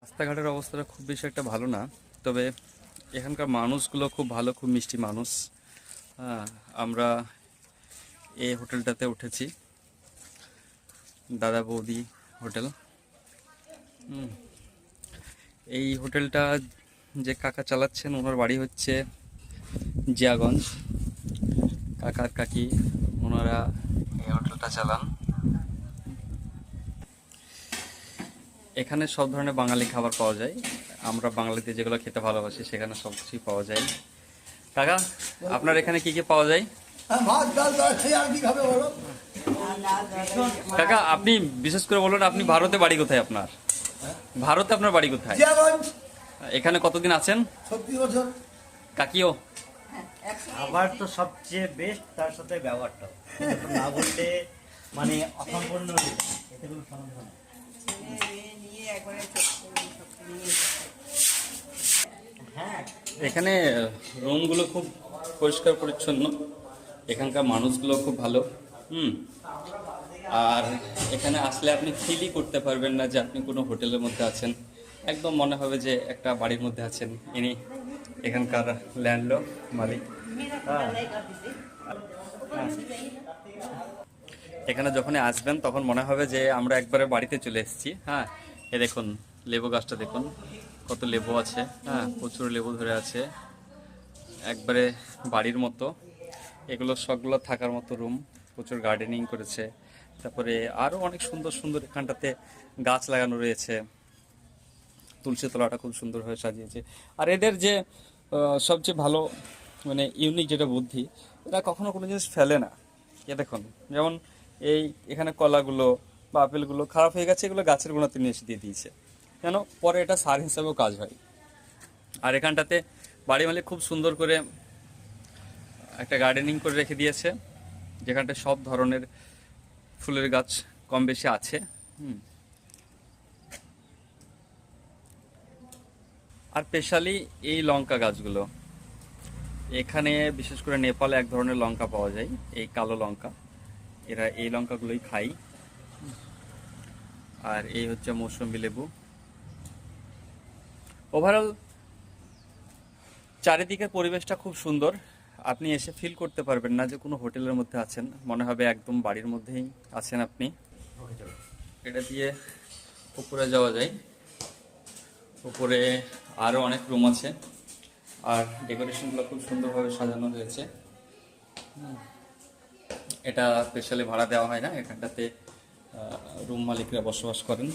রাস্তাঘাটের অবস্থাটা খুব বেশি একটা ভালো না, তবে এখানকার মানুষগুলো খুব ভালো, খুব মিষ্টি মানুষ। হ্যাঁ, আমরা এই হোটেলটাতে উঠেছি, দাদা বৌদি হোটেল। এই হোটেলটা যে কাকা চালাচ্ছেন ওনার বাড়ি হচ্ছে জিয়াগঞ্জ। কাকার কাকি ওনারা এই হোটেলটা চালান। এখানে সব ধরনের বাঙালি খাবার পাওয়া যায়, আমরা বাঙালিতে যেগুলো খেতে ভালোবাসি সেখানে সব কিছুই পাওয়া যায়। কাকা, আপনার এখানে কি কি পাওয়া যায়? ভাত ডাল খেয়ে আর কি খাবে বলো? কাকা, আপনি বিশেষ করে বলুন, আপনি ভারতে বাড়ি কোথায় আপনার? ভারতে আপনার বাড়ি কোথায়? জিয়াগঞ্জ। এখানে কতদিন আছেন? 36 বছর। কাকিও? খাবার তো সবচেয়ে বেস্ট, তার সাথে ব্যবহারটাও না বললে মানে অসম্পূর্ণ। এতে কোনো সন্দেহ নেই। হ্যাঁ, এখানে রুমগুলো খুব পরিষ্কার পরিচ্ছন্ন, এখানকার মানুষগুলো খুব ভালো। আর এখানে আসলে আপনি ফিলই করতে পারবেন না যে আপনি কোনো হোটেলের মধ্যে আছেন। একদম মনে হবে যে একটা বাড়ির মধ্যে আছেন। ইনি এখানকার ল্যান্ডলর্ড, মালিক। এখানে যখন আসবেন তখন মনে হবে যে আমরা একবারে বাড়িতে চলে এসেছি। হ্যাঁ, এ দেখুন লেবু গাছটা দেখুন, কত লেবু আছে। হ্যাঁ, প্রচুর লেবু ধরে আছে, একবারে বাড়ির মতো। এগুলো সবগুলো থাকার মতো রুম, প্রচুর গার্ডেনিং করেছে। তারপরে আরও অনেক সুন্দর সুন্দর এখানটাতে গাছ লাগানো রয়েছে। তুলসী তলাটা খুব সুন্দরভাবে সাজিয়েছে। আর এদের যে সবচেয়ে ভালো মানে ইউনিক যেটা বুদ্ধি, এরা কখনো কোনো জিনিস ফেলে না। এ দেখুন, যেমন এখানে কলাগুলো বা আপেলগুলো খারাপ হয়ে গেছে, এগুলো গাছের গোড়াতে নিয়ে এসে দিয়ে দিয়েছে, কেন পরে এটা সার হিসাবেও কাজ হয়। আর এখানটাতে বাড়ি মালিক খুব সুন্দর করে একটা গার্ডেনিং করে রেখে দিয়েছে, যেখানটা সব ধরনের ফুলের গাছ কম বেশি আছে। আর স্পেশালি এই লঙ্কা গাছগুলো, এখানে বিশেষ করে নেপালে এক ধরনের লঙ্কা পাওয়া যায়, এই কালো লঙ্কা। এরা এই লঙ্কাগুলোই খায়। আর এই হচ্ছে মৌসুমী লেবু। ওভারঅল চারিদিকের পরিবেশটা খুব সুন্দর, আপনি এসে ফিল করতে পারবেন না যে কোনো হোটেলের মধ্যে আছেন, মনে হবে একদম বাড়ির মধ্যেই আছেন আপনি। এটা দিয়ে উপরে যাওয়া যায়, উপরে আরও অনেক রুম আছে, আর ডেকোরেশনগুলো খুব সুন্দরভাবে সাজানো হয়েছে। এটা স্পেশালি ভাড়া দেওয়া হয় না, এখানটাতে রুম মালিকরা বসবাস করেন।